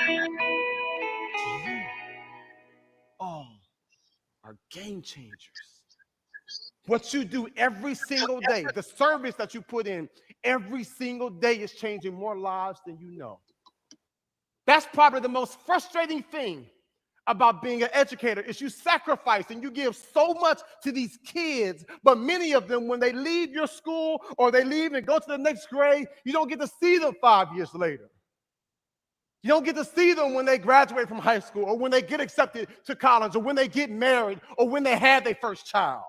you all are game changers. What you do every single day, the service that you put in every single day is changing more lives than you know. That's probably the most frustrating thing about being an educator is you sacrifice and you give so much to these kids, but many of them, when they leave your school or they leave and go to the next grade, you don't get to see them 5 years later. You don't get to see them when they graduate from high school or when they get accepted to college or when they get married or when they have their first child.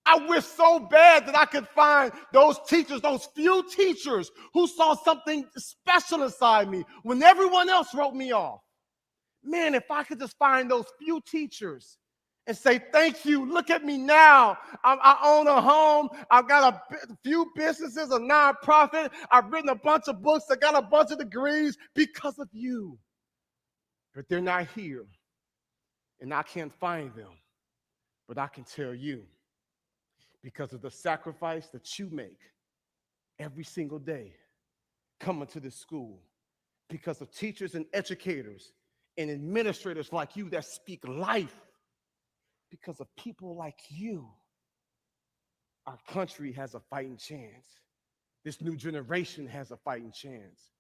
I wish so bad that I could find those teachers, those few teachers who saw something special inside me when everyone else wrote me off. Man, if I could just find those few teachers and say, thank you, look at me now. I own a home. I've got a few businesses, a nonprofit. I've written a bunch of books. I got a bunch of degrees because of you. But they're not here, and I can't find them. But I can tell you, because of the sacrifice that you make every single day coming to this school, because of teachers and educators and administrators like you that speak life, because of people like you, our country has a fighting chance. This new generation has a fighting chance.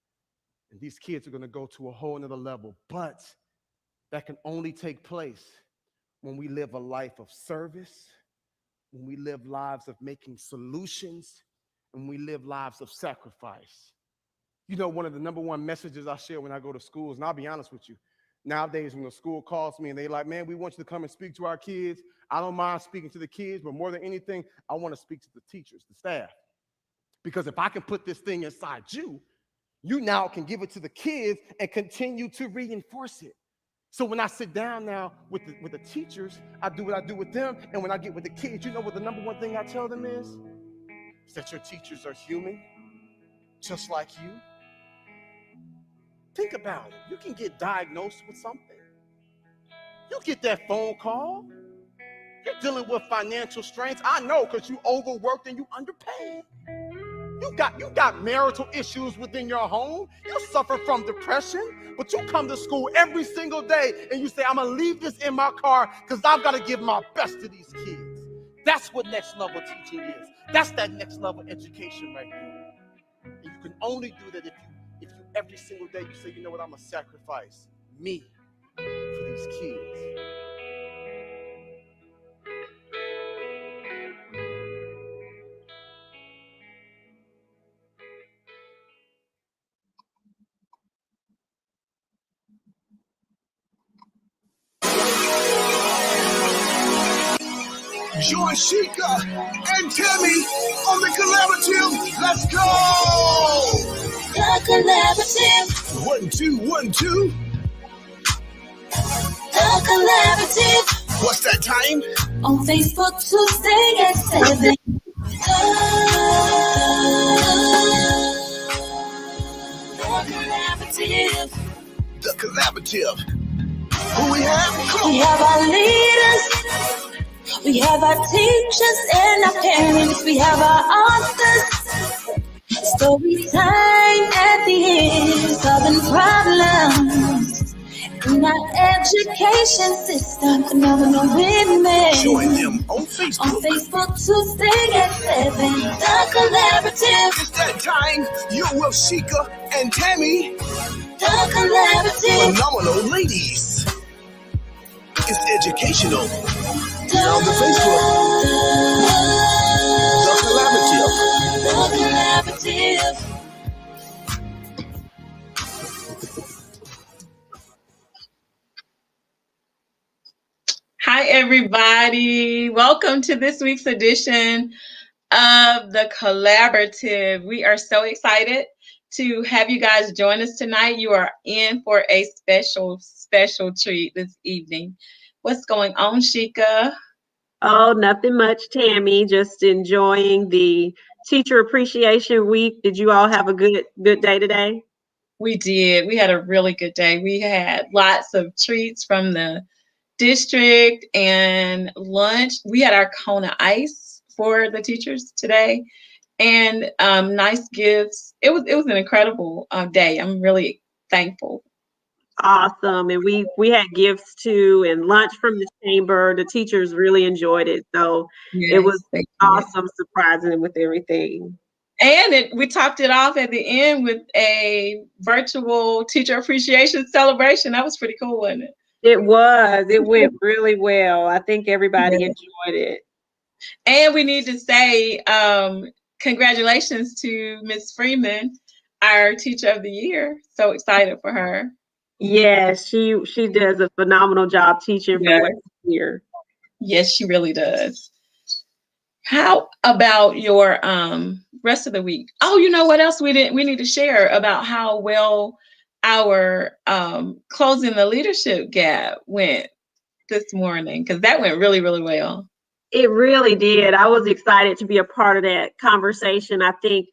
And these kids are going to go to a whole nother level. But that can only take place when we live a life of service, when we live lives of making solutions, and we live lives of sacrifice. You know, one of the number one messages I share when I go to schools, and I'll be honest with you, nowadays when the school calls me and they're like, man, we want you to come and speak to our kids. I don't mind speaking to the kids, but more than anything, I want to speak to the teachers, the staff. Because if I can put this thing inside you, you now can give it to the kids and continue to reinforce it. So when I sit down now with the teachers, I do what I do with them. And when I get with the kids, you know what the number one thing I tell them is that your teachers are human, just like you. Think about it. You can get diagnosed with something. You get that phone call. You're dealing with financial strains. I know, because you overworked and you underpaid. You got marital issues within your home. You suffer from depression, but you come to school every single day and you say, I'm going to leave this in my car because I've got to give my best to these kids. That's what next level teaching is. That's that next level education right there. And you can only do that if you every single day you say, you know what, I'm going to sacrifice me for these kids. Join Sheikah and Tammy on the collaborative. Let's go! The collaborative. 1, 2, 1, 2. The collaborative. What's that time? On Facebook Tuesday at 7. The collaborative. Who we have? Come on. We have our leaders. We have our teachers and our parents. We have our authors. Story time at the end. Solving problems in our education system. Phenomenal women. Join them on Facebook. On Facebook Tuesday at 7. The collaborative. It's that time. You're with Sheikah and Tammy. The collaborative. Phenomenal ladies. It's educational. Get on the Facebook. The collaborative. Hi, everybody. Welcome to this week's edition of The Collaborative. We are so excited to have you guys join us tonight. You are in for a special treat this evening. What's going on, Sheikah? Oh, nothing much, Tammy. Just enjoying the Teacher Appreciation Week. Did you all have a good day today? We did. We had a really good day. We had lots of treats from the district and lunch. We had our cone of ice for the teachers today, and nice gifts. It was an incredible day. I'm really thankful awesome. And we had gifts too and lunch from the chamber. The teachers really enjoyed it. So it was Yes, they did. awesome surprising with everything. And we topped it off at the end with a virtual teacher appreciation celebration. That was pretty cool, wasn't it? It was. It went really well. I think everybody enjoyed it. And we need to say congratulations to Miss Freeman, our teacher of the year. So excited for her. Yes, she does a phenomenal job teaching from Yeah. what I hear. Yes, she really does. How about your rest of the week? Oh, you know what else we need to share about how well our closing the leadership gap went this morning, because that went really, really well. It really did. I was excited to be a part of that conversation. I think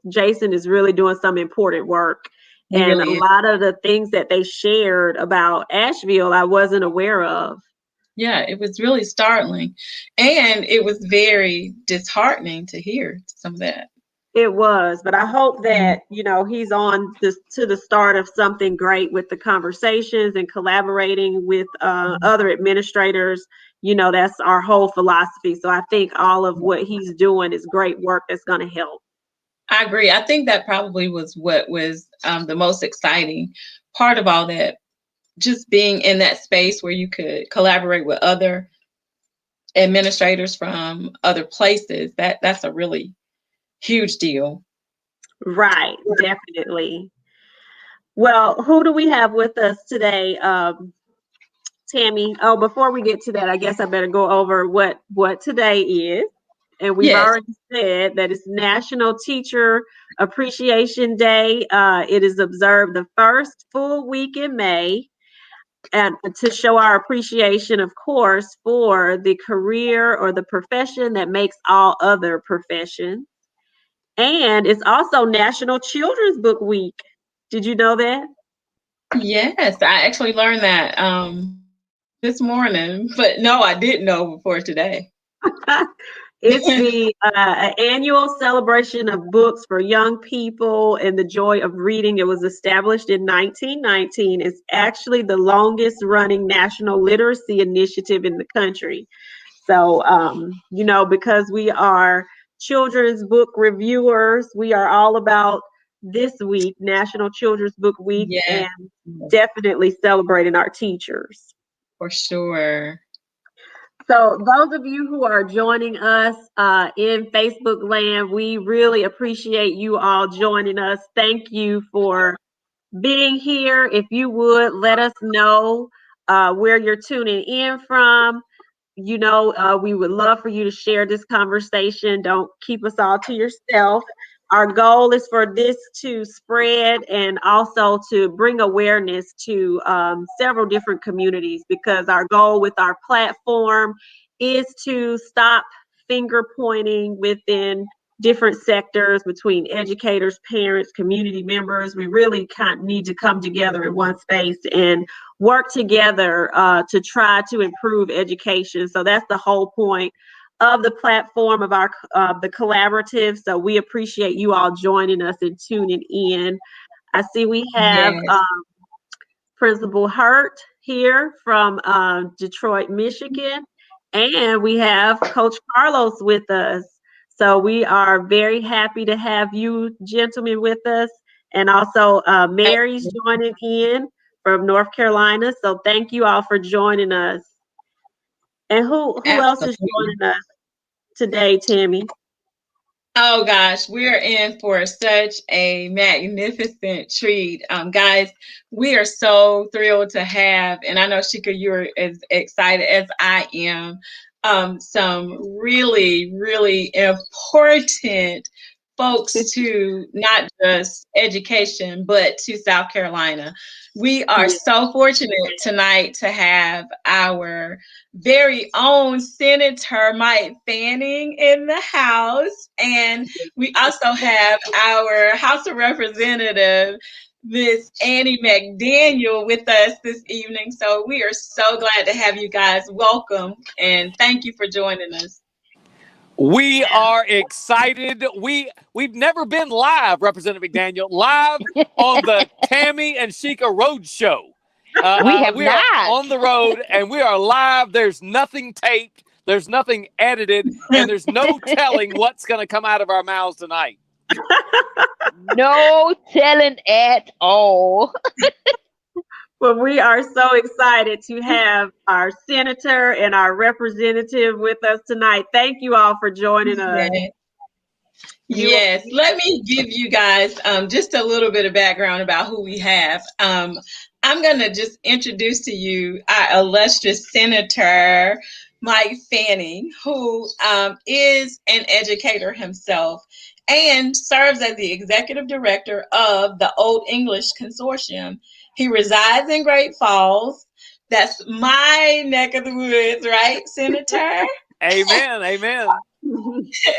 Jason is really doing some important work. He And really a is. lot of the things that they shared about Asheville, I wasn't aware of. Yeah, it was really startling. And it was very disheartening to hear some of that. It was, but I hope that, he's on to the start of something great with the conversations and collaborating with other administrators. That's our whole philosophy. So I think all of what he's doing is great work that's going to help. I agree. I think that probably was what was the most exciting part of all that. Just being in that space where you could collaborate with other administrators from other places, that's a really huge deal. Right, definitely. Well, who do we have with us today, Tammy? Oh, before we get to that, I guess I better go over what today is. And we've Yes. already said that it's National Teacher Appreciation Day. It is observed the first full week in May, and to show our appreciation, of course, for the career or the profession that makes all other professions. And it's also National Children's Book Week. Did you know that? Yes, I actually learned that this morning, but no, I didn't know before today. It's the annual celebration of books for young people and the joy of reading. It was established in 1919. It's actually the longest running national literacy initiative in the country. So, because we are children's book reviewers, we are all about this week, National Children's Book Week, Yeah, and definitely celebrating our teachers. for sure. So those of you who are joining us in Facebook land, we really appreciate you all joining us. Thank you for being here. If you would, let us know where you're tuning in from. We would love for you to share this conversation. Don't keep us all to yourself. Our goal is for this to spread and also to bring awareness to several different communities, because our goal with our platform is to stop finger pointing within different sectors between educators, parents, community members. We really kind of need to come together in one space and work together to try to improve education. So that's the whole point of the platform of our the collaborative. So we appreciate you all joining us and tuning in. I see we have Yes. Principal Hurt here from Detroit, Michigan, and we have Coach Carlos with us. So we are very happy to have you gentlemen with us, and also Mary's joining in from North Carolina. So thank you all for joining us. And who else is Absolutely. joining us today, Tammy? Oh gosh, we're in for such a magnificent treat. Guys, we are so thrilled to have, and I know Shika, you're as excited as I am, some really, really important folks to not just education, but to South Carolina. We are so fortunate tonight to have our very own Senator Mike Fanning in the house. And we also have our House of Representative, Miss Annie McDaniel, with us this evening. So we are so glad to have you guys. Welcome, and thank you for joining us. We are excited. We've never been live, Representative McDaniel, live on the Tammy and Sheikah Road Show. We have We are not. on the road and we are live. There's nothing taped. There's nothing edited, and there's no telling what's going to come out of our mouths tonight. No telling at all. Well, we are so excited to have our senator and our representative with us tonight. Thank you all for joining us. Yes, let me give you guys just a little bit of background about who we have. I'm going to just introduce to you our illustrious Senator Mike Fanning, who is an educator himself and serves as the executive director of the Old English Consortium. He resides in Great Falls. That's my neck of the woods, right, Senator? Amen. Amen.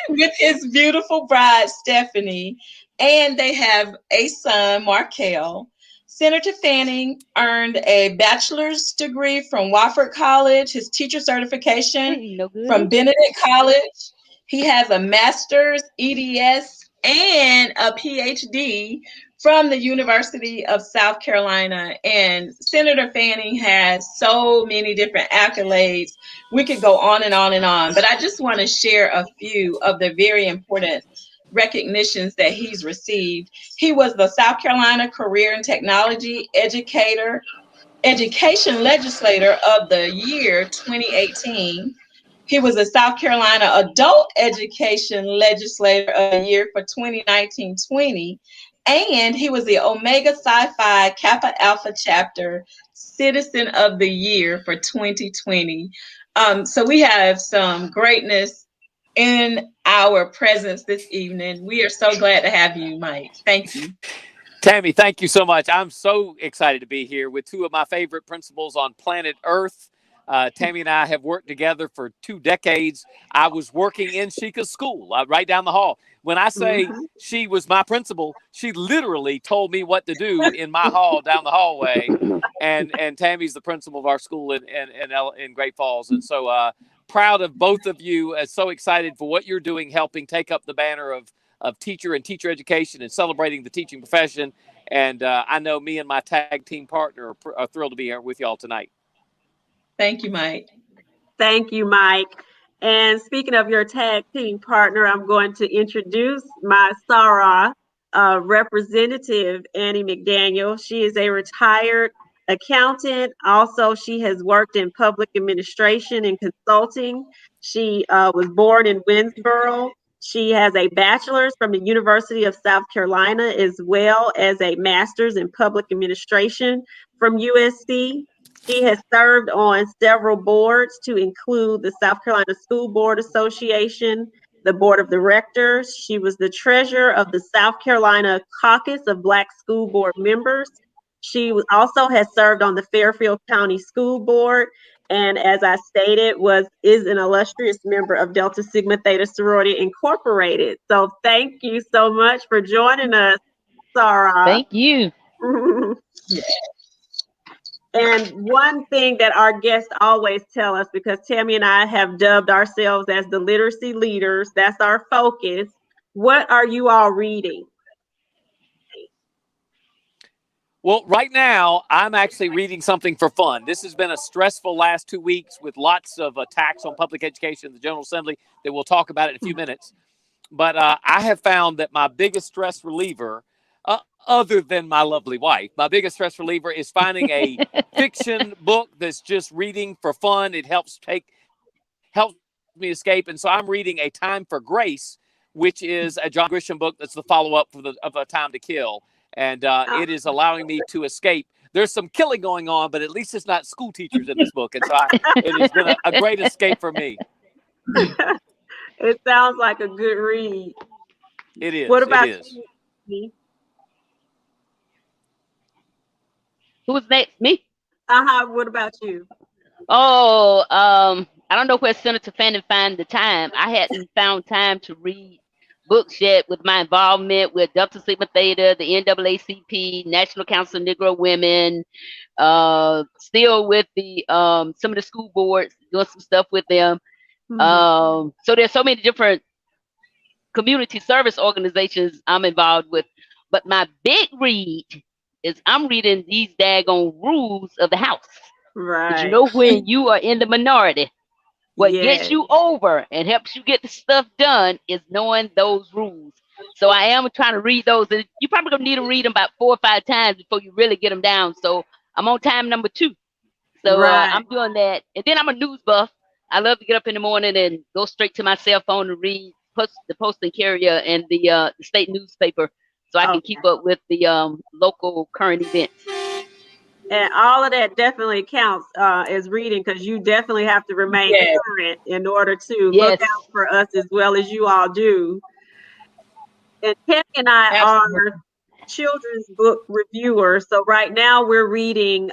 With his beautiful bride, Stephanie, and they have a son, Markel. Senator Fanning earned a bachelor's degree from Wofford College, his teacher certification No good. from Benedict College. He has a master's, EDS, and a PhD from the University of South Carolina. And Senator Fanning has so many different accolades. We could go on and on and on, but I just want to share a few of the very important recognitions that he's received. He was the South Carolina Career and Technology Education Legislator of the year 2018. He was a South Carolina Adult Education Legislator of the year for 2019-20. And he was the Omega Psi Phi Kappa Alpha Chapter Citizen of the Year for 2020. So we have some greatness in our presence this evening. We are so glad to have you, Mike. Thank you. Tammy, thank you so much. I'm so excited to be here with two of my favorite principals on planet Earth. Tammy and I have worked together for 2 decades. I was working in Sheikah's school right down the hall. When I say she was my principal, she literally told me what to do in my hall down the hallway. And Tammy's the principal of our school in Great Falls. And so proud of both of you. So excited for what you're doing, helping take up the banner of teacher and teacher education and celebrating the teaching profession. And I know me and my tag team partner are thrilled to be here with y'all tonight. Thank you, Mike. Thank you, Mike. And speaking of your tag team partner, I'm going to introduce my Sarah representative, Annie McDaniel. She is a retired accountant. Also, she has worked in public administration and consulting. She was born in Winsboro. She has a bachelor's from the University of South Carolina, as well as a master's in public administration from USC. She has served on several boards to include the South Carolina School Board Association, the Board of Directors. She was the treasurer of the South Carolina Caucus of Black School Board Members. She also has served on the Fairfield County School Board, and as I stated, is an illustrious member of Delta Sigma Theta Sorority Incorporated. So thank you so much for joining us, Sarah. Thank you. And one thing that our guests always tell us, because Tammy and I have dubbed ourselves as the literacy leaders, that's our focus. What are you all reading? Well, right now, I'm actually reading something for fun. This has been a stressful last 2 weeks with lots of attacks on public education in the General Assembly that we'll talk about in a few minutes. But I have found that my biggest stress reliever, other than my lovely wife, my biggest stress reliever is finding a fiction book that's just reading for fun. It helps me escape. And so I'm reading A Time for Grace, which is a John Grisham book that's the follow-up of A Time to Kill. And it is allowing me to escape. There's some killing going on, but at least it's not school teachers in this book. And so it has been a great escape for me. It sounds like a good read. It is. What about you? Who's next? Me? What about you? Oh, I don't know where Senator Fanning find the time. I hadn't found time to read books yet with my involvement with Delta Sigma Theta, the NAACP, National Council of Negro Women, still with the some of the school boards, doing some stuff with them. So there's so many different community service organizations I'm involved with. But my big read is I'm reading these daggone rules of the house. Because you Right. know when you are in the minority, what gets Yes. you over and helps you get the stuff done is knowing those rules. So I am trying to read those. And you probably gonna need to read them about 4 or 5 times before you really get them down. So I'm on time number 2. So Right. I'm doing that. And then I'm a news buff. I love to get up in the morning and go straight to my cell phone and read the Post and Carrier and the state newspaper so I can Okay. keep up with the local current events. And all of that definitely counts as reading, because you definitely have to remain Yes. current in order to look Yes. out for us as well as you all do. And Tammy and I Absolutely. are children's book reviewers. So right now we're reading,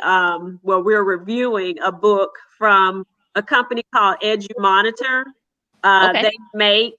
we're reviewing a book from a company called EduMonitor. Okay. They make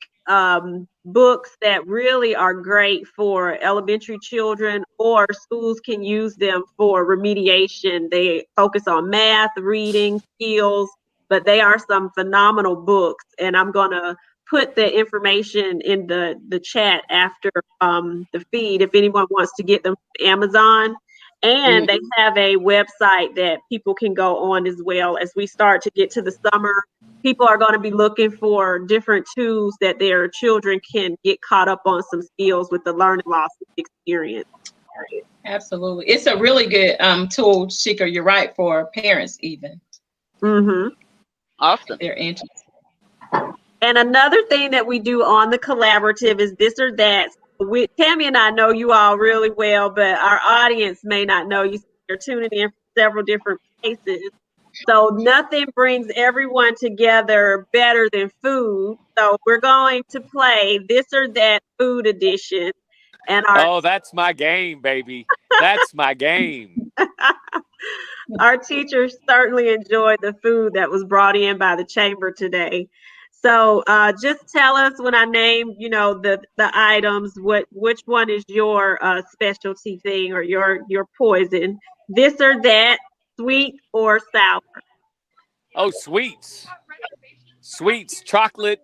books that really are great for elementary children, or schools can use them for remediation. They focus on math, reading skills, but they are some phenomenal books. And I'm going to put the information in the chat after the feed if anyone wants to get them from Amazon. And they have a website that people can go on as well. As we start to get to the summer, people are going to be looking for different tools that their children can get caught up on some skills with the learning loss experience. Absolutely. It's a really good tool, Shika. You're right, for parents even. Mm-hmm. Awesome. They're interested. And another thing that we do on the collaborative is this or that. Tammy and I know you all really well, but our audience may not know you. You're tuning in from several different places. So nothing brings everyone together better than food. So we're going to play this or that food edition. And Oh, that's my game, baby. That's my game. our teachers certainly enjoyed the food that was brought in by the chamber today. So just tell us when I name, the items, which one is your specialty thing or your poison. This or that, sweet or sour. Oh, sweets. Sweets, chocolate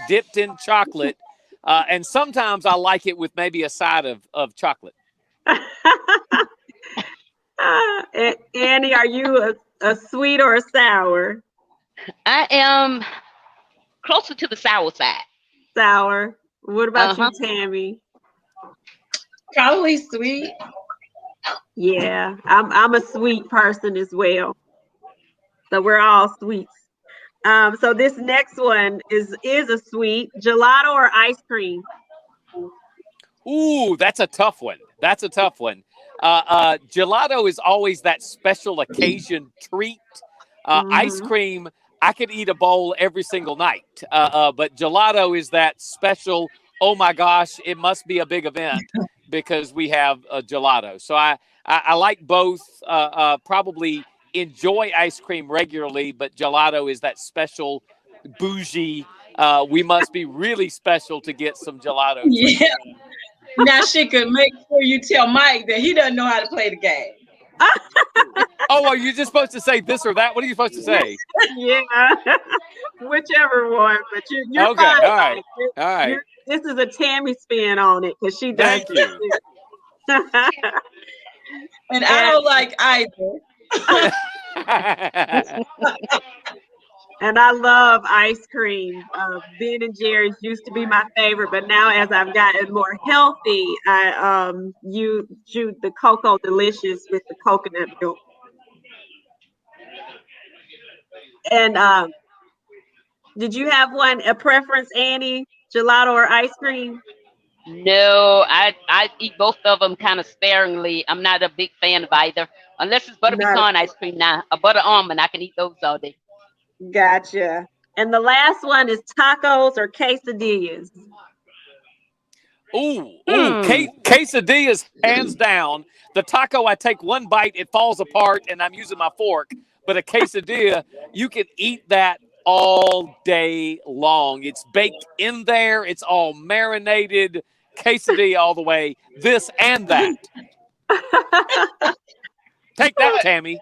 dipped in chocolate. And sometimes I like it with maybe a side of chocolate. Annie, are you a sweet or a sour? I am closer to the sour side. Sour. What about you, Tammy? Probably sweet. Yeah, I'm a sweet person as well. So we're all sweets. So this next one is a sweet. Gelato or ice cream? Ooh, that's a tough one. Gelato is always that special occasion treat. Ice cream, I could eat a bowl every single night. But gelato is that special, oh my gosh, it must be a big event because we have a gelato. So I like both, probably enjoy ice cream regularly, but gelato is that special bougie. We must be really special to get some gelato. Yeah. Now, Shika, make sure you tell Mike that he doesn't know how to play the game. Oh, are you just supposed to say this or that? What are you supposed to say? Yeah, whichever one. But you're okay. fine. All right. This is a Tammy spin on it because she does. Thank you. And I don't like either. And I love ice cream. Ben and Jerry's used to be my favorite, but now as I've gotten more healthy, I use the Cocoa Delicious with the coconut milk. And did you have a preference, Annie? Gelato or ice cream? No, I eat both of them kind of sparingly. I'm not a big fan of either, unless it's butter pecan ice cream. Now, a butter almond, I can eat those all day. Gotcha. And the last one is tacos or quesadillas. Quesadillas, hands down. The taco, I take one bite, it falls apart, and I'm using my fork. But a quesadilla, you can eat that all day long. It's baked in there. It's all marinated. Quesadilla all the way. This and that. Take that, Tammy.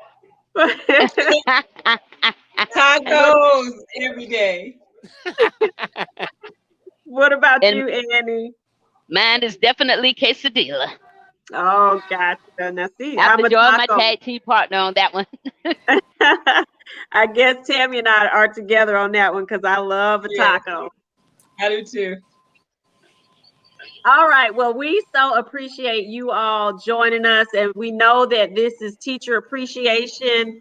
Tacos every day. What about And you, Annie? mine is definitely quesadilla. Oh, gotcha. Now, see, I have I'm to a join my taco. tag team partner on that one. I guess Tammy and I are together on that one because I love a Yes, taco. I do too. All right. Well, we so appreciate you all joining us, and we know that this is Teacher Appreciation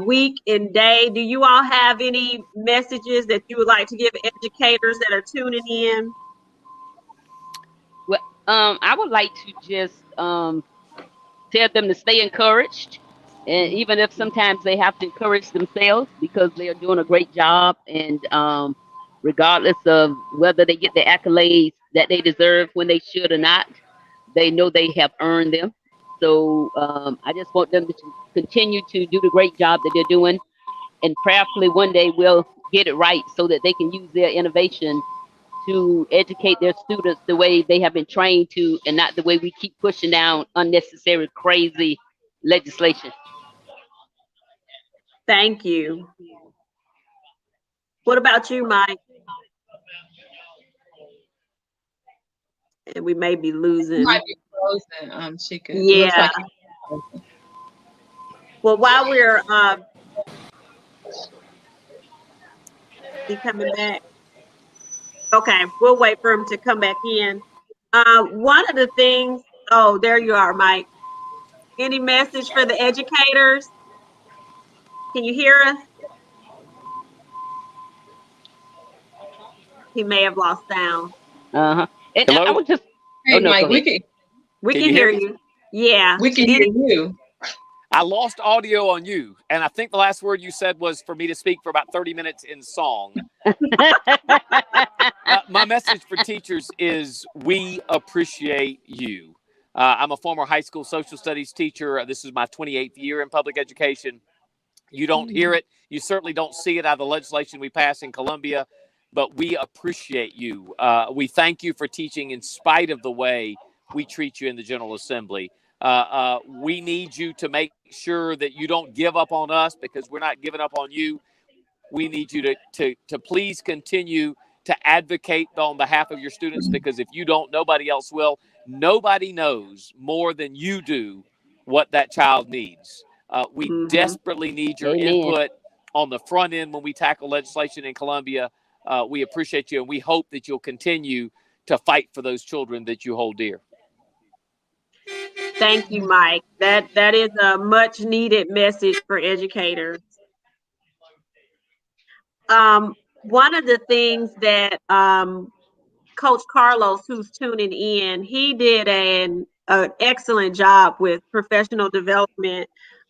Week and Day. Do you all have any messages that you would like to give educators that are tuning in? Well, I would like to just tell them to stay encouraged, and even if sometimes they have to encourage themselves because they are doing a great job, and regardless of whether they get the accolades that they deserve when they should or not, they know they have earned them. So I just want them to continue to do the great job that they're doing, and prayerfully one day we'll get it right so that they can use their innovation to educate their students the way they have been trained to, and not the way we keep pushing down unnecessary, crazy legislation. Thank you. What about you, Mike? And we may be You losing. might be frozen, Chica. It looks Yeah. like you're frozen. Well, while we're he coming back? Okay, we'll wait for him to come back in. One of the things. Oh, there you are, Mike. Any message for the educators? Can you hear us? He may have lost sound. Uh-huh. And I Hello? would just, oh Hey, no, go Mike, ahead. We Can can you hear hear me? you. Yeah. we can Did hear you. I lost audio on you, and I think the last word you said was for me to speak for about 30 minutes in song. My message for teachers is we appreciate you. I'm a former high school social studies teacher. This is my 28th year in public education. You don't hear it. You certainly don't see it out of the legislation we pass in Columbia, but we appreciate you. We thank you for teaching in spite of the way we treat you in the General Assembly. We need you to make sure that you don't give up on us because we're not giving up on you. We need you to please continue to advocate on behalf of your students, because if you don't, nobody else will. Nobody knows more than you do what that child needs. We Mhm. desperately need your Amen. input on the front end when we tackle legislation in Columbia. We appreciate you, and we hope that you'll continue to fight for those children that you hold dear. Thank you, Mike. That is a much needed message for educators. One of the things that Coach Carlos, who's tuning in, he did an excellent job with professional development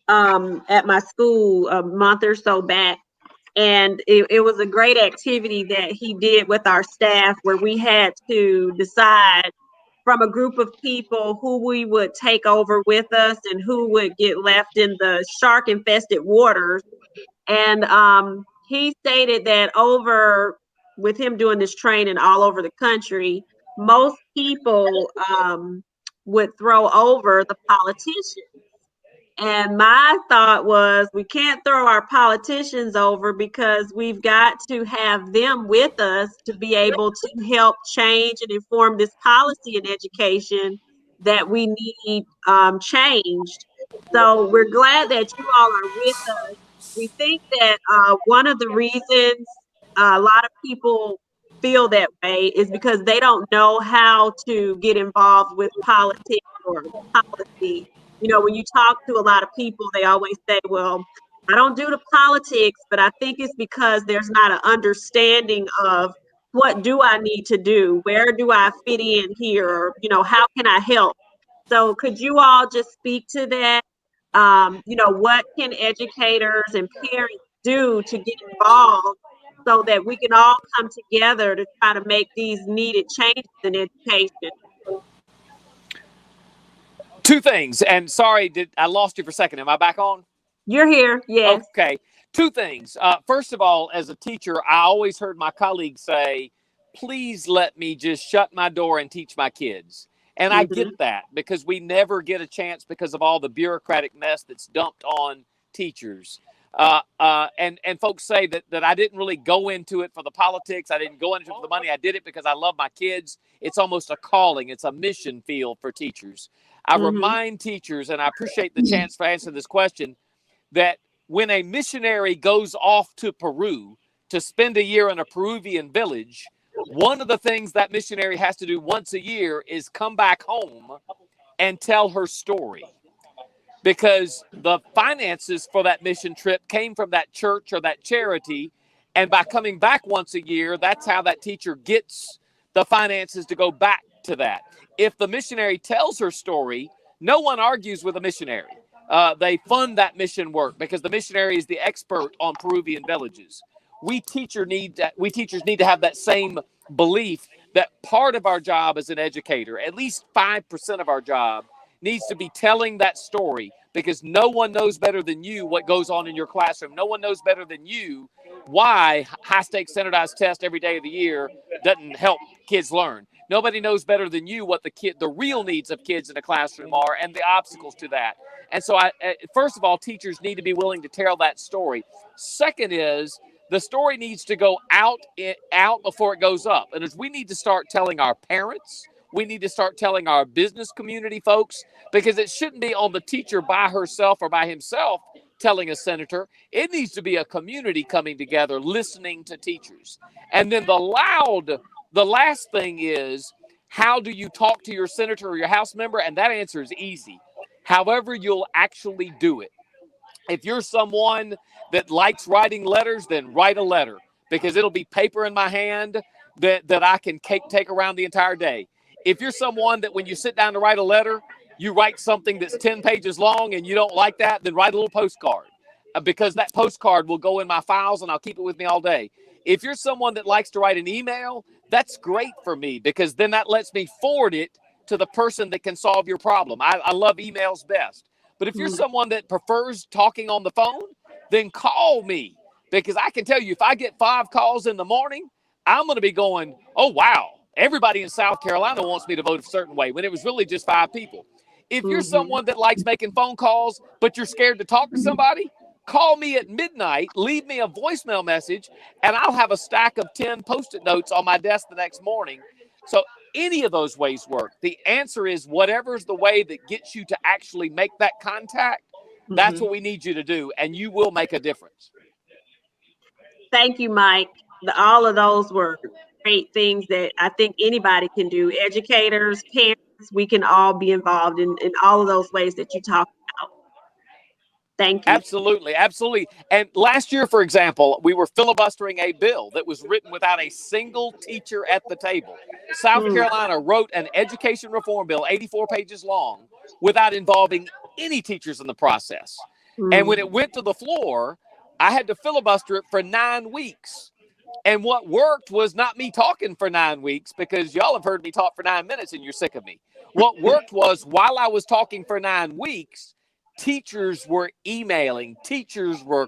at my school a month or so back. And it was a great activity that he did with our staff where we had to decide from a group of people who we would take over with us and who would get left in the shark infested waters. And he stated that over with him doing this training all over the country, most people would throw over the politicians. And my thought was, we can't throw our politicians over because we've got to have them with us to be able to help change and inform this policy in education that we need changed. So we're glad that you all are with us. We think that one of the reasons a lot of people feel that way is because they don't know how to get involved with politics or policy. You know, when you talk to a lot of people, they always say, well, I don't do the politics, but I think it's because there's not an understanding of what do I need to do? Where do I fit in here? Or, you know, how can I help? So could you all just speak to that? You know, what can educators and parents do to get involved so that we can all come together to try to make these needed changes in education? Two things, and sorry, I lost you for a second. Am I back on? You're here, yes. Okay. Two things. First of all, as a teacher, I always heard my colleagues say, please let me just shut my door and teach my kids. And I Mhm. get that because we never get a chance because of all the bureaucratic mess that's dumped on teachers. And folks say that I didn't really go into it for the politics. I didn't go into it for the money. I did it because I love my kids. It's almost a calling. It's a mission field for teachers. I remind teachers, and I appreciate the chance for answering this question, that when a missionary goes off to Peru to spend a year in a Peruvian village, one of the things that missionary has to do once a year is come back home and tell her story. Because the finances for that mission trip came from that church or that charity. And by coming back once a year, that's how that teacher gets the finances to go back to that. If the missionary tells her story, no one argues with a missionary. They fund that mission work because the missionary is the expert on Peruvian villages. We teachers need to have that same belief that part of our job as an educator, at least 5% of our job, needs to be telling that story, because no one knows better than you what goes on in your classroom. No one knows better than you why high-stakes standardized test every day of the year doesn't help kids learn. Nobody knows better than you what the real needs of kids in a classroom are and the obstacles to that. And so, first of all, teachers need to be willing to tell that story. Second is, the story needs to go out before it goes up. And we need to start telling our parents. We need to start telling our business community folks, because it shouldn't be on the teacher by herself or by himself telling a senator. It needs to be a community coming together, listening to teachers. And then the last thing is, how do you talk to your senator or your House member? And that answer is easy. However you'll actually do it. If you're someone that likes writing letters, then write a letter, because it'll be paper in my hand that I can take around the entire day. If you're someone that when you sit down to write a letter, you write something that's 10 pages long and you don't like that, then write a little postcard, because that postcard will go in my files and I'll keep it with me all day. If you're someone that likes to write an email, that's great for me, because then that lets me forward it to the person that can solve your problem. I love emails best. But if you're someone that prefers talking on the phone, then call me, because I can tell you, if I get 5 calls in the morning, I'm going to be going, oh, wow, everybody in South Carolina wants me to vote a certain way, when it was really just 5 people. If you're someone that likes making phone calls, but you're scared to talk to somebody, call me at midnight, leave me a voicemail message, and I'll have a stack of 10 Post-it notes on my desk the next morning. So any of those ways work. The answer is whatever's the way that gets you to actually make that contact, that's what we need you to do, and you will make a difference. Thank you, Mike. All of those were great things that I think anybody can do. Educators, parents, we can all be involved in all of those ways that you talked about. Thank you. Absolutely, absolutely. And last year, for example, we were filibustering a bill that was written without a single teacher at the table. South Carolina wrote an education reform bill, 84 pages long, without involving any teachers in the process. And when it went to the floor, I had to filibuster it for 9 weeks. And what worked was not me talking for 9 weeks, because y'all have heard me talk for 9 minutes and you're sick of me. What worked was, while I was talking for 9 weeks, teachers were emailing, teachers were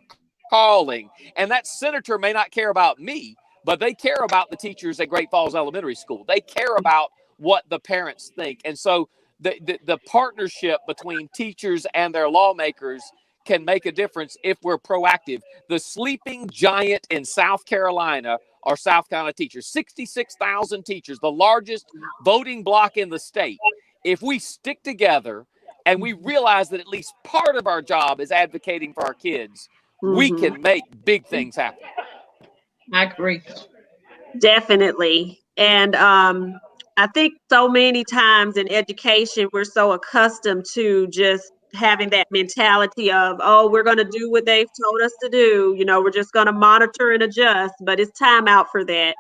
calling, and that senator may not care about me, but they care about the teachers at Great Falls Elementary School. They care about what the parents think. And so the partnership between teachers and their lawmakers can make a difference if we're proactive. The sleeping giant in South Carolina are South Carolina teachers. 66,000 teachers, the largest voting bloc in the state. If we stick together and we realize that at least part of our job is advocating for our kids, we can make big things happen. I agree. Definitely. And I think so many times in education, we're so accustomed to just having that mentality of, oh, we're going to do what they've told us to do. You know, we're just going to monitor and adjust, but it's time out for that.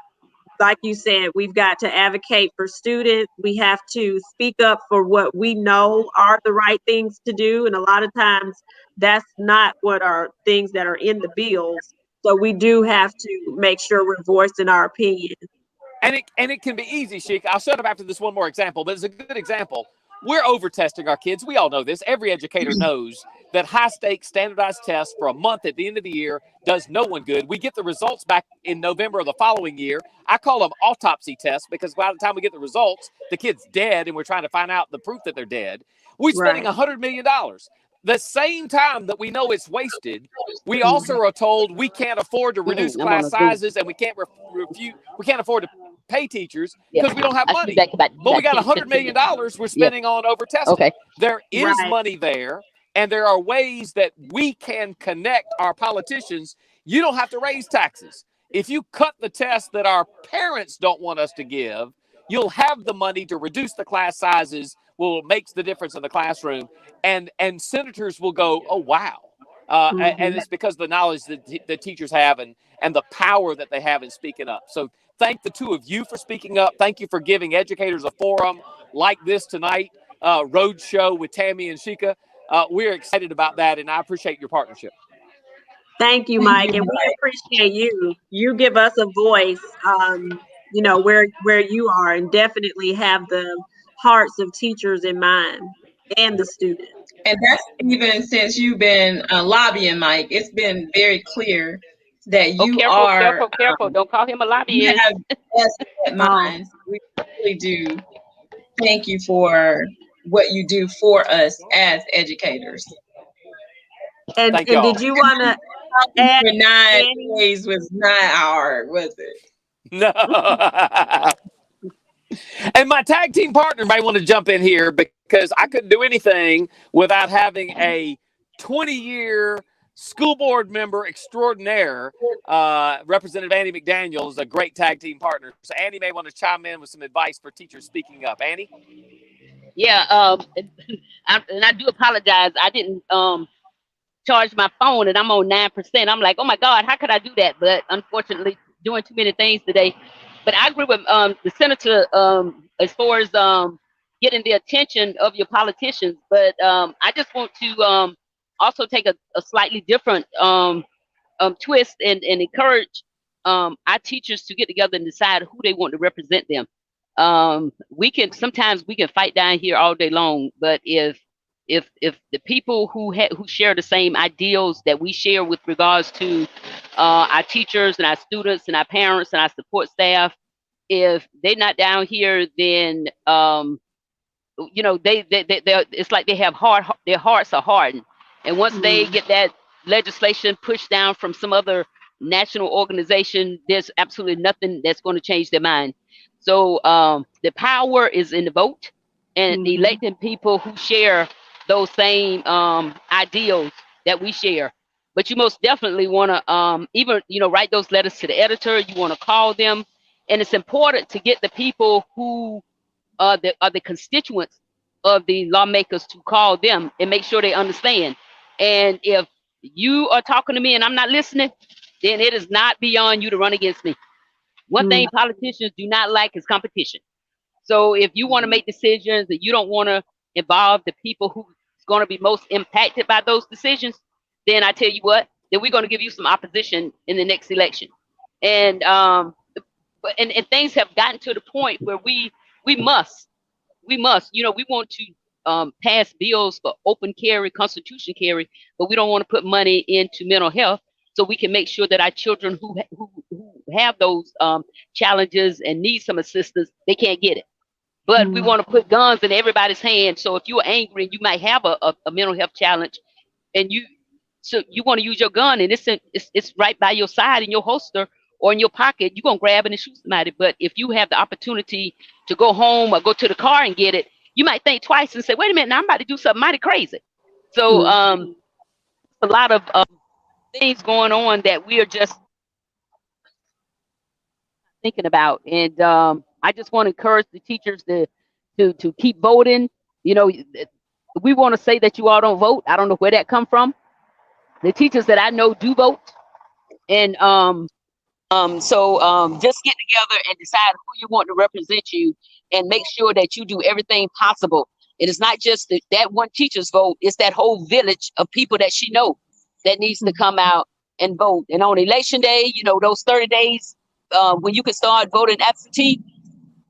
Like you said, we've got to advocate for students. We have to speak up for what we know are the right things to do. And a lot of times that's not what are things that are in the bills. So we do have to make sure we're voicing our opinion. And it can be easy, Sheik. I'll shut up after this one more example, but it's a good example. We're over-testing our kids. We all know this. Every educator knows that high-stakes standardized tests for a month at the end of the year does no one good. We get the results back in November of the following year. I call them autopsy tests, because by the time we get the results, the kid's dead, and we're trying to find out the proof that they're dead. We're spending $100 million. the same time that we know it's wasted, we also are told we can't afford to reduce I'm on class a Zoom. sizes, and we can't we can't afford to pay teachers Yeah. because we don't have I should be money. back about But we got 10, $100 15 million minutes. we're spending on over testing. Okay. There is Right. money there, and there are ways that we can connect our politicians. You don't have to raise taxes. If you cut the test that our parents don't want us to give, you'll have the money to reduce the class sizes, will makes the difference in the classroom, and senators will go, oh wow. And it's because of the knowledge that the teachers have and the power that they have in speaking up. So thank the two of you for speaking up. Thank you for giving educators a forum like this tonight, Road Show with Tammy and Sheikah. We're excited about that, and I appreciate your partnership. Thank you, Mike, and we appreciate you. You give us a voice, you know, where you are, and definitely have the hearts of teachers in mind and the students. And that's even since you've been lobbying, Mike. It's been very clear that Oh, you careful, are. careful. Don't call him a You lobbyist. have us in mind. We really do. Thank you for what you do for us as educators. And Thank y'all. did you want to add? For 9 Fanny? days was not hard, was it? No. And my tag team partner may want to jump in here because I couldn't do anything without having a 20-year school board member extraordinaire. Representative Annie McDaniel is a great tag team partner. So Annie may want to chime in with some advice for teachers speaking up. Annie? Yeah. And I do apologize. I didn't charge my phone, and I'm on 9%. I'm like, oh my God, how could I do that? But unfortunately, doing too many things today. But I agree with the senator as far as getting the attention of your politicians. But I just want to also take a slightly different twist and encourage our teachers to get together and decide who they want to represent them. Sometimes we can fight down here all day long, but if the people who share the same ideals that we share with regards to our teachers and our students and our parents and our support staff, if they're not down here, then you know they it's like they have their hearts are hardened, and once they get that legislation pushed down from some other national organization, there's absolutely nothing that's going to change their mind. So the power is in the vote, and electing people who share those same ideals that we share. But you most definitely want to even write those letters to the editor. You want to call them, and it's important to get the people who are the constituents of the lawmakers to call them and make sure they understand. And if you are talking to me and I'm not listening, then it is not beyond you to run against me. One thing politicians do not like is competition. So if you want to make decisions that you don't want to involve the people who's going to be most impacted by those decisions, then I tell you what, then we're going to give you some opposition in the next election. And and things have gotten to the point where we must, we want to pass bills for open carry, constitution carry, but we don't want to put money into mental health so we can make sure that our children who have those challenges and need some assistance, they can't get it. But we want to put guns in everybody's hands. So if you're angry and you might have a mental health challenge, and you want to use your gun, and it's right by your side in your holster or in your pocket, you're gonna grab it and shoot somebody. But if you have the opportunity to go home or go to the car and get it, you might think twice and say, wait a minute, now I'm about to do something mighty crazy. So a lot of things going on that we are just thinking about. And I just want to encourage the teachers to keep voting. We want to say that you all don't vote. I don't know where that come from. The teachers that I know do vote. And so just get together and decide who you want to represent you, and make sure that you do everything possible. It is not just that one teacher's vote, it's that whole village of people that she knows that needs to come out and vote. And on election day, those 30 days when you can start voting absentee,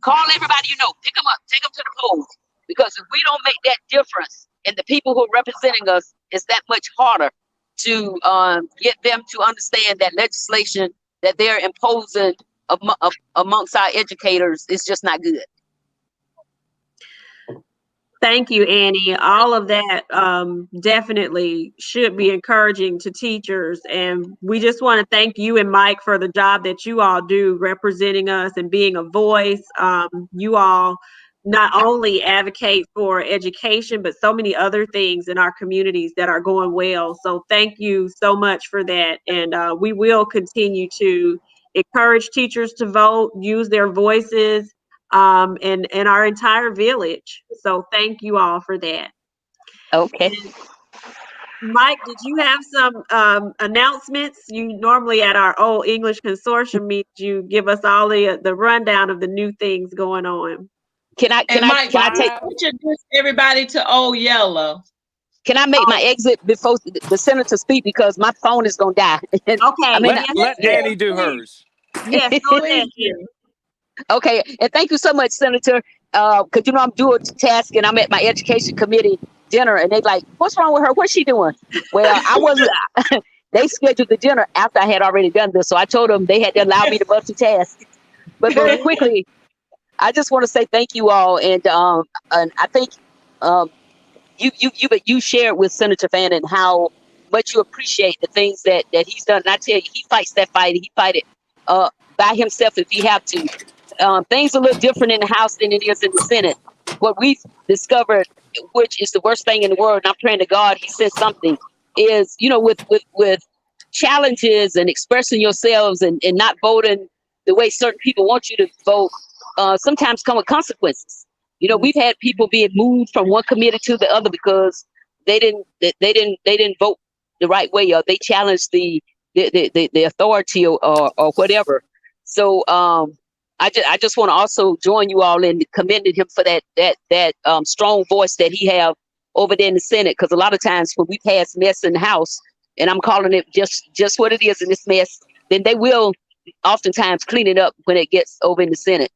call everybody pick them up, take them to the polls. Because if we don't make that difference, and the people who are representing us, it's that much harder to get them to understand that legislation that they're imposing amongst our educators is just not good. Thank you, Annie. All of that definitely should be encouraging to teachers. And we just want to thank you and Mike for the job that you all do representing us and being a voice. You all not only advocate for education, but so many other things in our communities that are going well. So thank you so much for that. And we will continue to encourage teachers to vote, use their voices, and our entire village. So thank you all for that. Okay. Mike, did you have some announcements? You normally at our old English consortium meet, you give us all the rundown of the new things going on. Can I take introduce everybody to Old Yellow? Can I make my exit before the senator speak, because my phone is gonna die? Okay. Let Annie do hers. Yes, go ahead. Okay, and thank you so much, Senator. Because I'm dual task, and I'm at my education committee dinner, and they like, "What's wrong with her? What's she doing?" Well, I wasn't. They scheduled the dinner after I had already done this, so I told them they had to allow me to multitask. But very quickly, I just want to say thank you all, and I think you shared with Senator Fannin how much you appreciate the things that he's done. And I tell you, he fights that fight. He fight it by himself if he have to. Things are a little different in the House than it is in the Senate. What we've discovered, which is the worst thing in the world, and I'm praying to God he says something, is, with challenges and expressing yourselves and not voting the way certain people want you to vote, sometimes come with consequences. We've had people being moved from one committee to the other because they didn't vote the right way, or they challenged the authority or whatever. So I just want to also join you all in commending him for that strong voice that he have over there in the Senate, because a lot of times when we pass mess in the House, and I'm calling it just what it is in this mess, then they will oftentimes clean it up when it gets over in the Senate.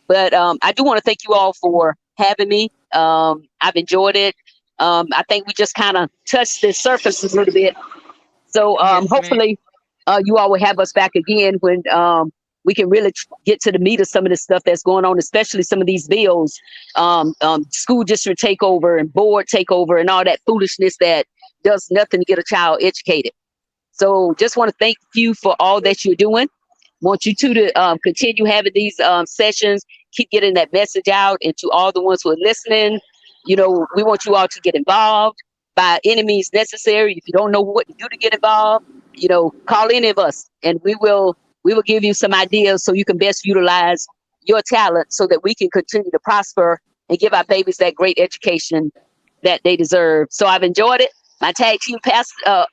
But I do want to thank you all for having me. I've enjoyed it. I think we just kind of touched the surface a little bit. So hopefully you all will have us back again when we can really get to the meat of some of the stuff that's going on, especially some of these bills, school district takeover and board takeover and all that foolishness that does nothing to get a child educated. So just want to thank you for all that you're doing. Want you to continue having these sessions, keep getting that message out, and to all the ones who are listening, we want you all to get involved by any means necessary. If you don't know what to do to get involved, call any of us, and we will give you some ideas so you can best utilize your talent so that we can continue to prosper and give our babies that great education that they deserve. So I've enjoyed it. My tag team pastor,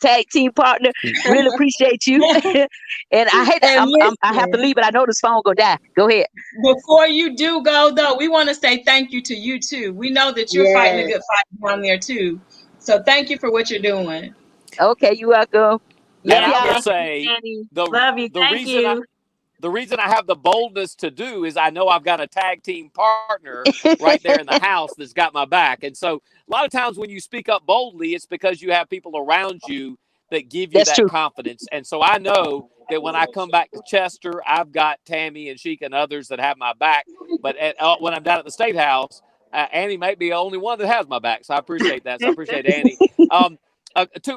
tag team partner, really appreciate you. And I have to leave, but I know this phone gonna die. Go ahead. Before you do go, though, we want to say thank you to you too. We know that you're fighting a good fight down there too. So thank you for what you're doing. Okay, you're welcome. And I will say, love you. Thank you. The reason I have the boldness to do is I know I've got a tag team partner right there in the house that's got my back. And so a lot of times when you speak up boldly, it's because you have people around you that give you that confidence. And so I know that when I come back to Chester, I've got Tammy and Sheik and others that have my back. But when I'm down at the State House, Annie may be the only one that has my back. So I appreciate that. So I appreciate Annie.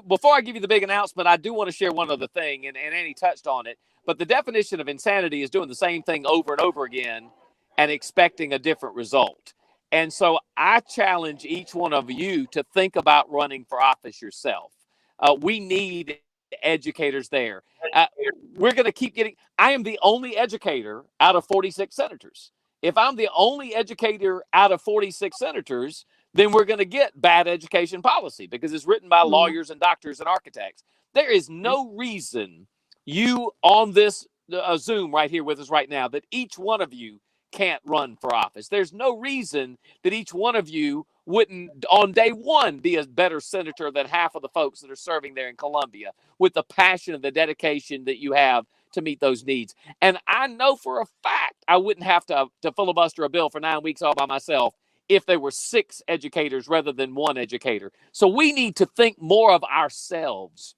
Before I give you the big announcement, I do want to share one other thing, and Annie touched on it. But the definition of insanity is doing the same thing over and over again and expecting a different result. And so I challenge each one of you to think about running for office yourself. We need educators there. We're going to keep getting. I am the only educator out of 46 senators. If I'm the only educator out of 46 senators, then we're going to get bad education policy because it's written by lawyers and doctors and architects. There is no reason you on this Zoom right here with us right now that each one of you can't run for office. There's no reason that each one of you wouldn't on day one be a better senator than half of the folks that are serving there in Columbia with the passion and the dedication that you have to meet those needs. And I know for a fact I wouldn't have to filibuster a bill for 9 weeks all by myself if there were 6 educators rather than 1 educator. So we need to think more of ourselves.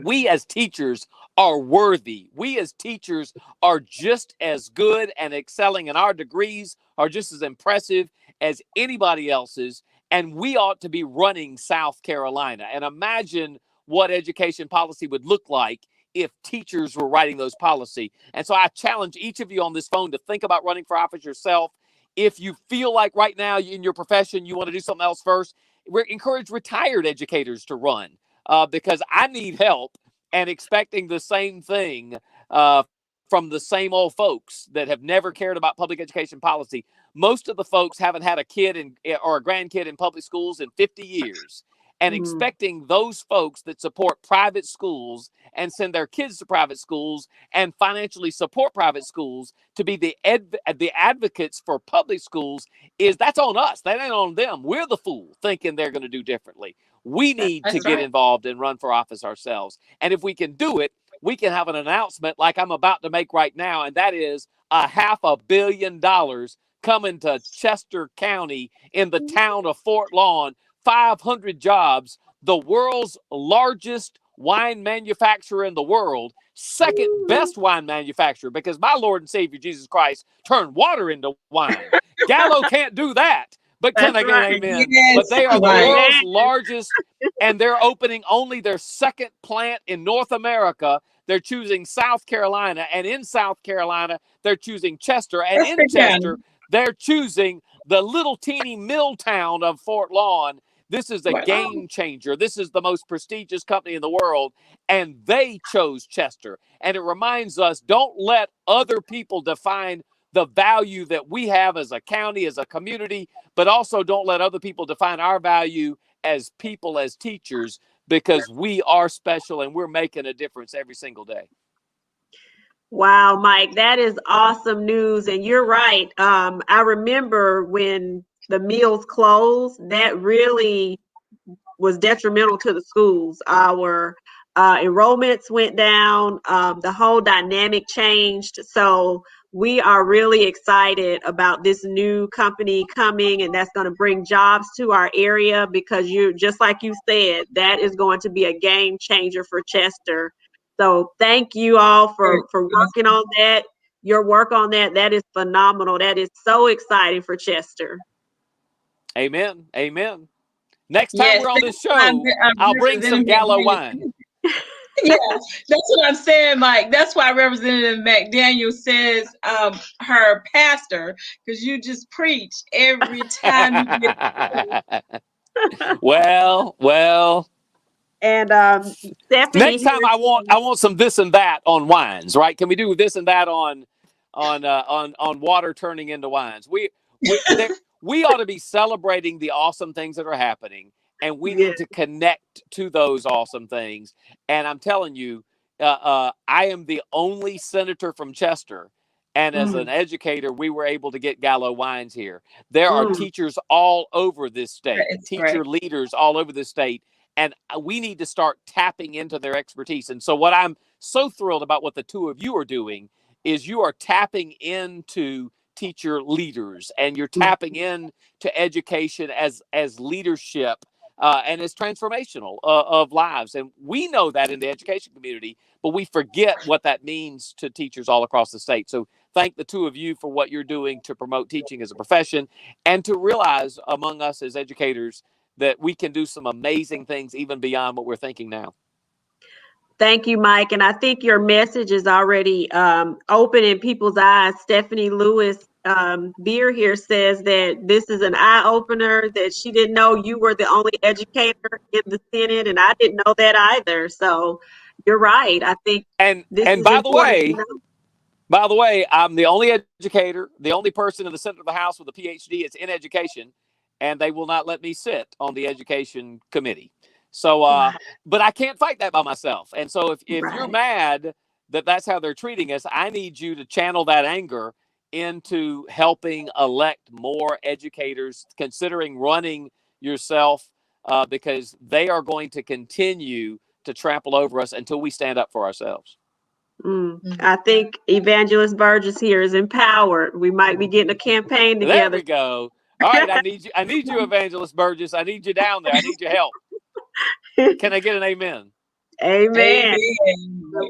We as teachers are worthy. We as teachers are just as good and excelling, and our degrees are just as impressive as anybody else's, and we ought to be running South Carolina. And imagine what education policy would look like if teachers were writing those policy. And so I challenge each of you on this phone to think about running for office yourself. If you feel like right now in your profession you want to do something else first, encourage retired educators to run, because I need help, and expecting the same thing from the same old folks that have never cared about public education policy. Most of the folks haven't had a kid or a grandkid in public schools in 50 years. And expecting those folks that support private schools and send their kids to private schools and financially support private schools to be the advocates for public schools that's on us. That ain't on them. We're the fool thinking they're going to do differently. We need to get involved and run for office ourselves. And if we can do it, we can have an announcement like I'm about to make right now, and that is $500 million coming to Chester County in the town of Fort Lawn. 500 jobs, the world's largest wine manufacturer in the world, second best wine manufacturer, because my Lord and Savior Jesus Christ turned water into wine. Gallo can't do that, but can I get an amen? Yes, but they are the world's largest, and they're opening only their second plant in North America. They're choosing South Carolina, and in South Carolina, they're choosing Chester, and in Chester, they're choosing the little teeny mill town of Fort Lawn. This is a game changer. This is the most prestigious company in the world, and they chose Chester. And it reminds us, don't let other people define the value that we have as a county, as a community, but also don't let other people define our value as people, as teachers, because we are special and we're making a difference every single day. Wow, Mike, that is awesome news. And you're right. I remember when the mills closed, that really was detrimental to the schools. Our enrollments went down. The whole dynamic changed. So we are really excited about this new company coming, and that's going to bring jobs to our area, because just like you said, that is going to be a game changer for Chester. So thank you all for working on that. Your work on that is phenomenal. That is so exciting for Chester. Amen. Amen. Next time we're on this show, I'll bring some Gallo wine. Yeah, that's what I'm saying, Mike. That's why Representative McDaniel says her pastor, because you just preach every time you get Well. And Stephanie, next time I want some this and that on wines, right? Can we do this and that on water turning into wines? We ought to be celebrating the awesome things that are happening, and we need to connect to those awesome things. And I'm telling you, I am the only senator from Chester, and as an educator, we were able to get Gallo wines here. There are teachers all over this state, leaders all over this state. And we need to start tapping into their expertise. And so what I'm so thrilled about what the two of you are doing is you are tapping into teacher leaders, and you're tapping into education as leadership and as transformational of lives. And we know that in the education community, but we forget what that means to teachers all across the state. So thank the two of you for what you're doing to promote teaching as a profession, and to realize among us as educators that we can do some amazing things even beyond what we're thinking now. Thank you, Mike. And I think your message is already opening people's eyes. Stephanie Lewis Beer here says that this is an eye-opener, that she didn't know you were the only educator in the Senate, and I didn't know that either. So you're right. I think by the way, I'm the only educator, the only person in the Senate of the House with a PhD. It's in education. And they will not let me sit on the education committee. So, but I can't fight that by myself. And so if you're mad that that's how they're treating us, I need you to channel that anger into helping elect more educators, considering running yourself, because they are going to continue to trample over us until we stand up for ourselves. I think Evangelist Burgess here is empowered. We might be getting a campaign together. There we go. All right, I need you, Evangelist Burgess. I need you down there. I need your help. Can I get an amen? Amen.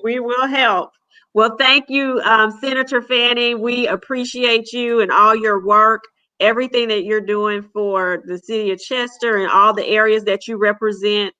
We will help. Well, thank you, Senator Fanning. We appreciate you and all your work. everything that you're doing for the city of Chester and all the areas that you represent.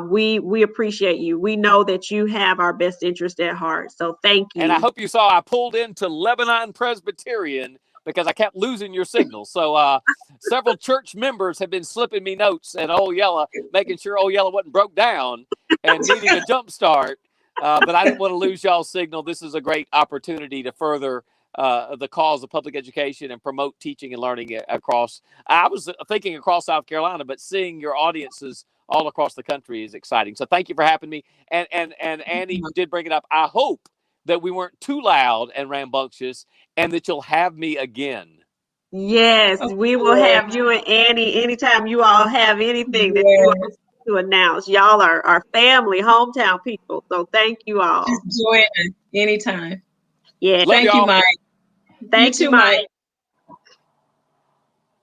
We appreciate you. We know that you have our best interest at heart. So thank And I you. hope you saw I pulled into Lebanon Presbyterian because I kept losing your signal. So several church members have been slipping me notes at Old Yella, making sure Old Yella wasn't broke down and needing a jump start. But I didn't want to lose y'all's signal. This is a great opportunity to further the cause of public education and promote teaching and learning across. I was thinking across South Carolina, but seeing your audiences all across the country is exciting. So thank you for having me. And Annie did bring it up. I hope that we weren't too loud and rambunctious and that you'll have me again. Yes, we will have you and Annie anytime you all have anything that you want to announce. Y'all are our family, hometown people. So thank you all. Just join us anytime. Yeah. Love Thank you, y'all. Mike. Thank you, Mike.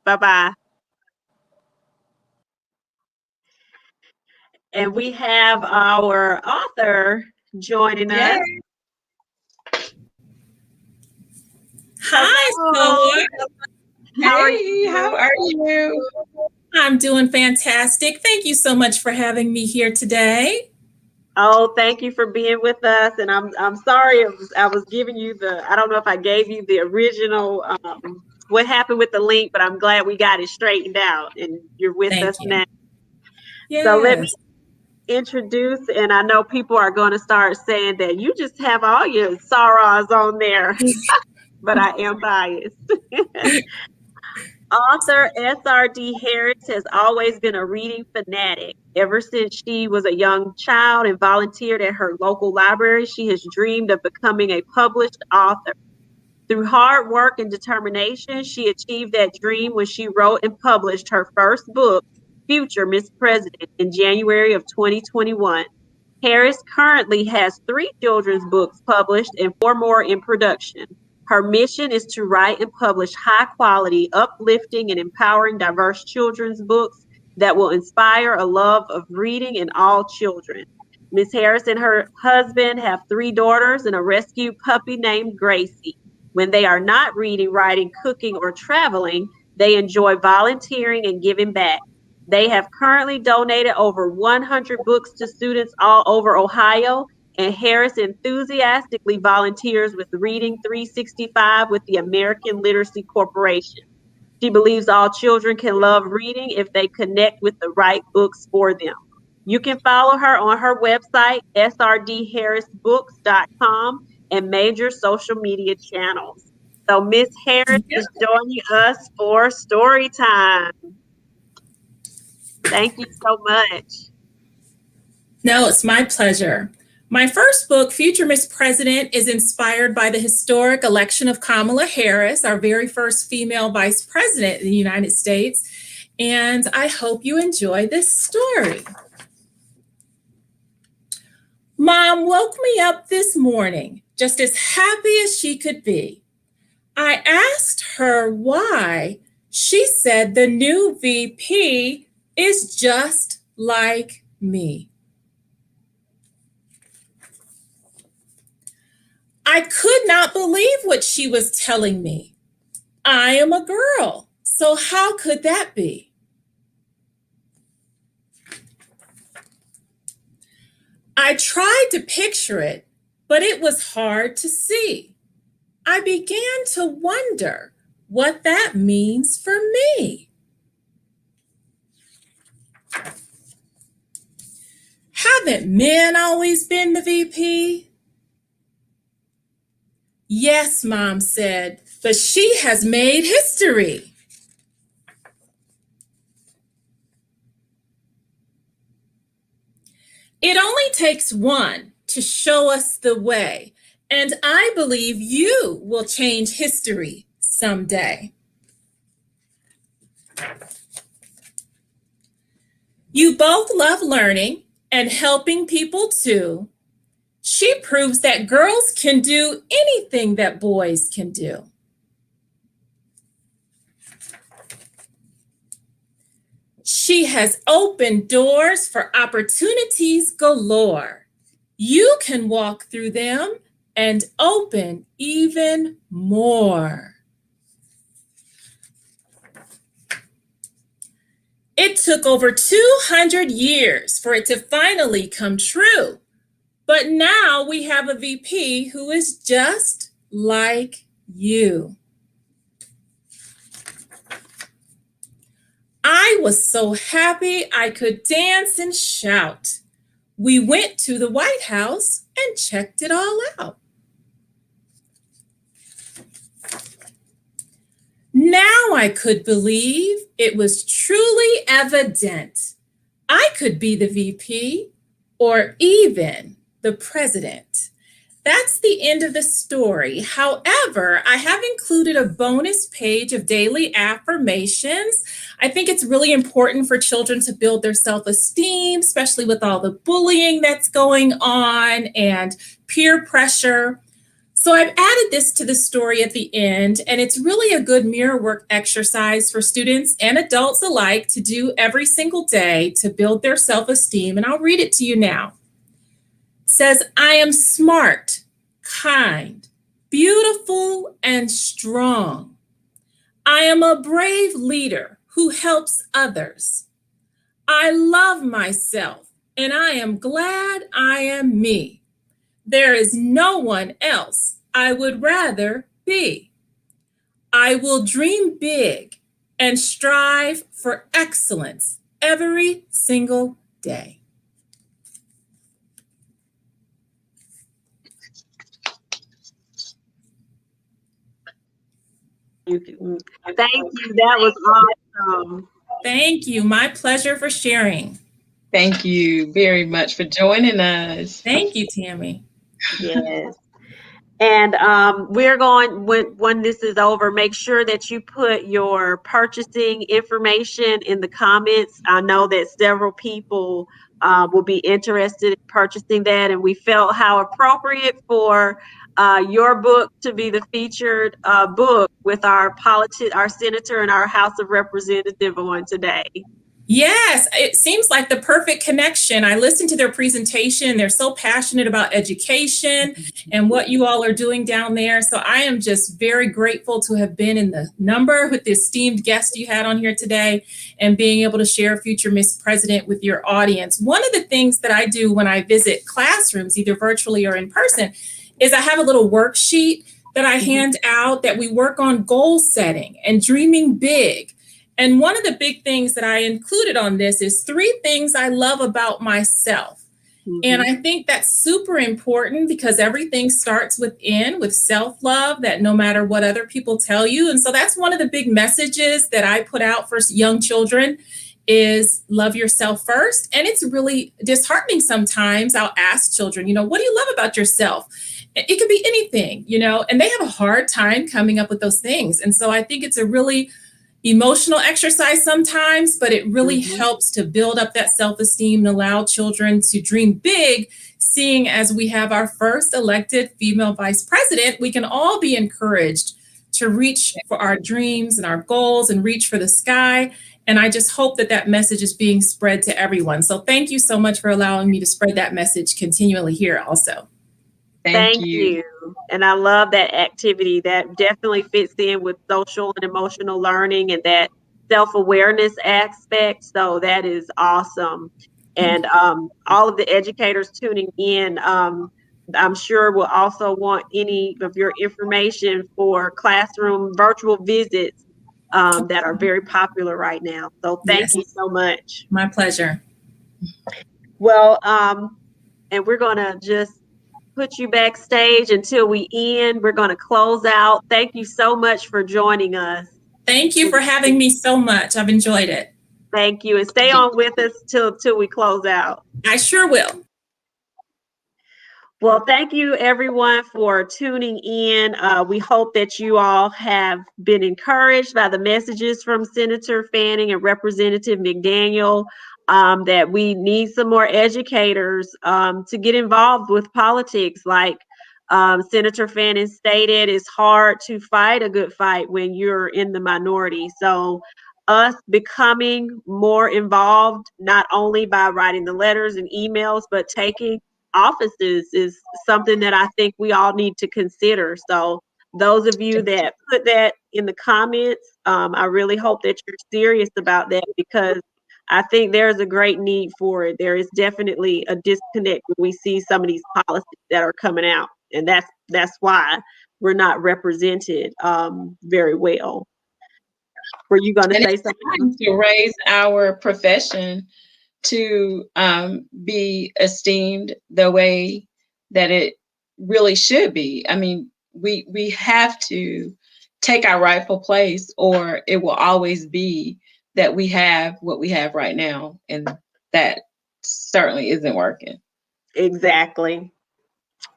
Bye-bye. And we have our author joining us. Hi, Soa. Hey, how are you? I'm doing fantastic. Thank you so much for having me here today. Oh, thank you for being with us. And I'm sorry I was giving you I don't know if I gave you the original what happened with the link, but I'm glad we got it straightened out and you're with us now. Yes. So let me introduce, and I know people are going to start saying that you just have all your sorrows on there, but I am biased. Author S.R.D. Harris has always been a reading fanatic. Ever since she was a young child and volunteered at her local library, she has dreamed of becoming a published author. Through hard work and determination, she achieved that dream when she wrote and published her first book, Future Miss President, in January of 2021. Harris currently has 3 children's books published and 4 more in production. Her mission is to write and publish high-quality, uplifting, and empowering diverse children's books that will inspire a love of reading in all children. Ms. Harris and her husband have 3 daughters and a rescue puppy named Gracie. When they are not reading, writing, cooking, or traveling, they enjoy volunteering and giving back. They have currently donated over 100 books to students all over Ohio, and Harris enthusiastically volunteers with Reading 365 with the American Literacy Corporation. She believes all children can love reading if they connect with the right books for them. You can follow her on her website, srdharrisbooks.com, and major social media channels. So Miss Harris is joining us for story time. Thank you so much. No, it's my pleasure. My first book, Future Miss President, is inspired by the historic election of Kamala Harris, our very first female vice president in the United States. And I hope you enjoy this story. Mom woke me up this morning, just as happy as she could be. I asked her why. She said the new VP is just like me. I could not believe what she was telling me. I am a girl, so how could that be? I tried to picture it, but it was hard to see. I began to wonder what that means for me. Haven't men always been the VP? Yes, Mom said, but she has made history. It only takes one to show us the way, and I believe you will change history someday. You both love learning and helping people too. She proves that girls can do anything that boys can do. She has opened doors for opportunities galore. You can walk through them and open even more. It took over 200 years for it to finally come true. But now we have a VP who is just like you. I was so happy I could dance and shout. We went to the White House and checked it all out. Now I could believe it was truly evident. I could be the VP or even the president. That's the end of the story. However, I have included a bonus page of daily affirmations. I think it's really important for children to build their self-esteem, especially with all the bullying that's going on and peer pressure. So I've added this to the story at the end, and it's really a good mirror work exercise for students and adults alike to do every single day to build their self-esteem. And I'll read it to you now. It says, I am smart, kind, beautiful, and strong. I am a brave leader who helps others. I love myself, and I am glad I am me. There is no one else I would rather be. I will dream big and strive for excellence every single day. Thank you. That was awesome. Thank you. My pleasure for sharing. Thank you very much for joining us. Thank you, Tammy. Yes. And we're going, when this is over, make sure that you put your purchasing information in the comments. I know that several people will be interested in purchasing that, and we felt how appropriate for your book to be the featured book with our senator and our House of Representative on today. Yes, it seems like the perfect connection. I listened to their presentation. They're so passionate about education and what you all are doing down there. So I am just very grateful to have been in the number with the esteemed guest you had on here today and being able to share Future Miss President with your audience. One of the things that I do when I visit classrooms, either virtually or in person, is I have a little worksheet that I hand out that we work on goal setting and dreaming big. And one of the big things that I included on this is 3 things I love about myself. And I think that's super important because everything starts within with self-love, that no matter what other people tell you. And so that's one of the big messages that I put out for young children is love yourself first. And it's really disheartening sometimes. I'll ask children, what do you love about yourself? It could be anything, and they have a hard time coming up with those things. And so I think it's a really emotional exercise sometimes, but it really helps to build up that self-esteem and allow children to dream big. Seeing as we have our first elected female vice president, we can all be encouraged to reach for our dreams and our goals and reach for the sky. And I just hope that that message is being spread to everyone. So thank you so much for allowing me to spread that message continually here also. Thank you. And I love that activity. That definitely fits in with social and emotional learning and that self-awareness aspect. So that is awesome. And all of the educators tuning in, I'm sure will also want any of your information for classroom virtual visits that are very popular right now. So thank you so much. My pleasure. Well, and we're going to just put you backstage until we end. We're going to close out. Thank you so much for joining us. Thank you for having me so much. I've enjoyed it. Thank you. And stay on with us till we close out. I sure will. Well, thank you everyone for tuning in. We hope that you all have been encouraged by the messages from Senator Fanning and Representative McDaniel. That we need some more educators to get involved with politics. Like Senator Fanning stated, it's hard to fight a good fight when you're in the minority. So us becoming more involved, not only by writing the letters and emails, but taking offices is something that I think we all need to consider. So those of you that put that in the comments, I really hope that you're serious about that, because I think there's a great need for it. There is definitely a disconnect when we see some of these policies that are coming out, and that's why we're not represented very well. Were you going to say something? To raise our profession to be esteemed the way that it really should be. I mean, we have to take our rightful place, or it will always be that we have what we have right now, and that certainly isn't working. Exactly.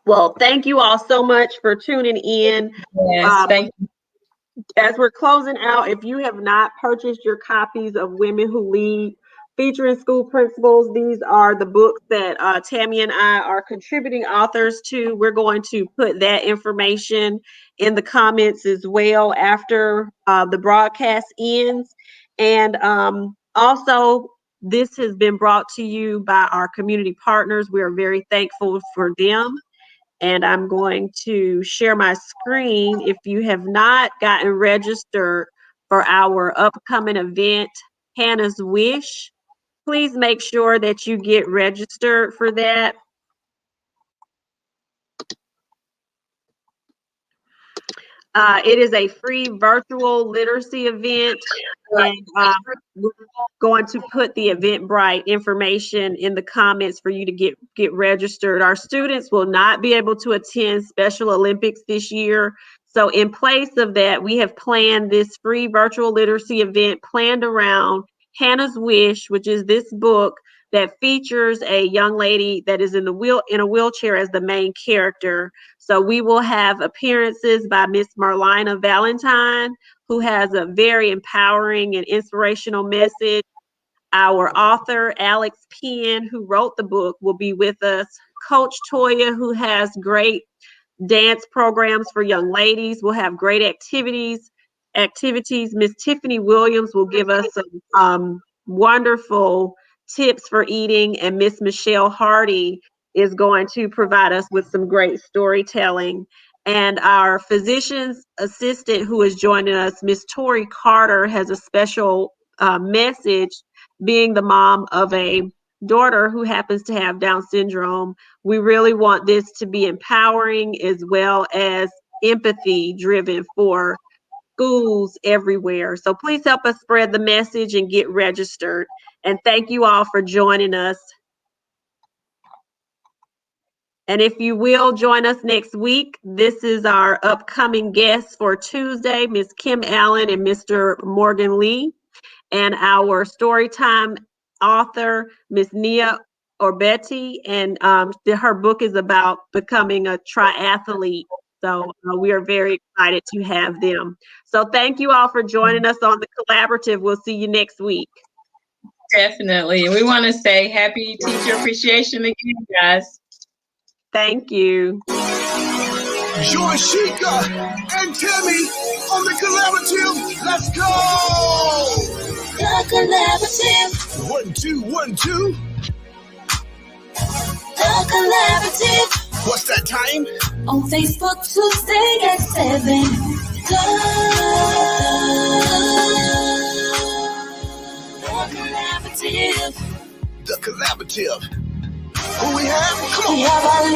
Well, thank you all so much for tuning in. Yes, thank you. As we're closing out, if you have not purchased your copies of Women Who Lead, featuring school principals, these are the books that Tammy and I are contributing authors to. We're going to put that information in the comments as well after the broadcast ends. And also, this has been brought to you by our community partners. We are very thankful for them. And I'm going to share my screen. If you have not gotten registered for our upcoming event, Hannah's Wish, please make sure that you get registered for that. It is a free virtual literacy event, and we're going to put the Eventbrite information in the comments for you to get registered. Our students will not be able to attend Special Olympics this year. So in place of that, we have planned this free virtual literacy event planned around Hannah's Wish, which is this book that features a young lady that is in a wheelchair as the main character. So we will have appearances by Miss Marlina Valentine, who has a very empowering and inspirational message. Our author, Alex Penn, who wrote the book, will be with us. Coach Toya, who has great dance programs for young ladies, will have great activities. Miss Tiffany Williams will give us some wonderful tips for eating, and Miss Michelle Hardy is going to provide us with some great storytelling. And our physician's assistant who is joining us, Miss Tori Carter, has a special message, being the mom of a daughter who happens to have Down syndrome. We really want this to be empowering as well as empathy driven for schools everywhere. So please help us spread the message and get registered. And thank you all for joining us. And if you will join us next week, this is our upcoming guests for Tuesday, Ms. Kim Allen and Mr. Morgan Lee, and our Storytime author, Ms. Nia Orbetti, and her book is about becoming a triathlete. So we are very excited to have them. So thank you all for joining us on the Collaborative. We'll see you next week. Definitely. And we want to say happy Teacher Appreciation again, guys. Thank you. Join Sheikah and Tammy on the Collaborative. Let's go! The Collaborative. 1, 2, 1, 2. The Collaborative. What's that time? On Facebook Tuesday at 7. The Collaborative. The Collaborative. Who we have? Come on. We have our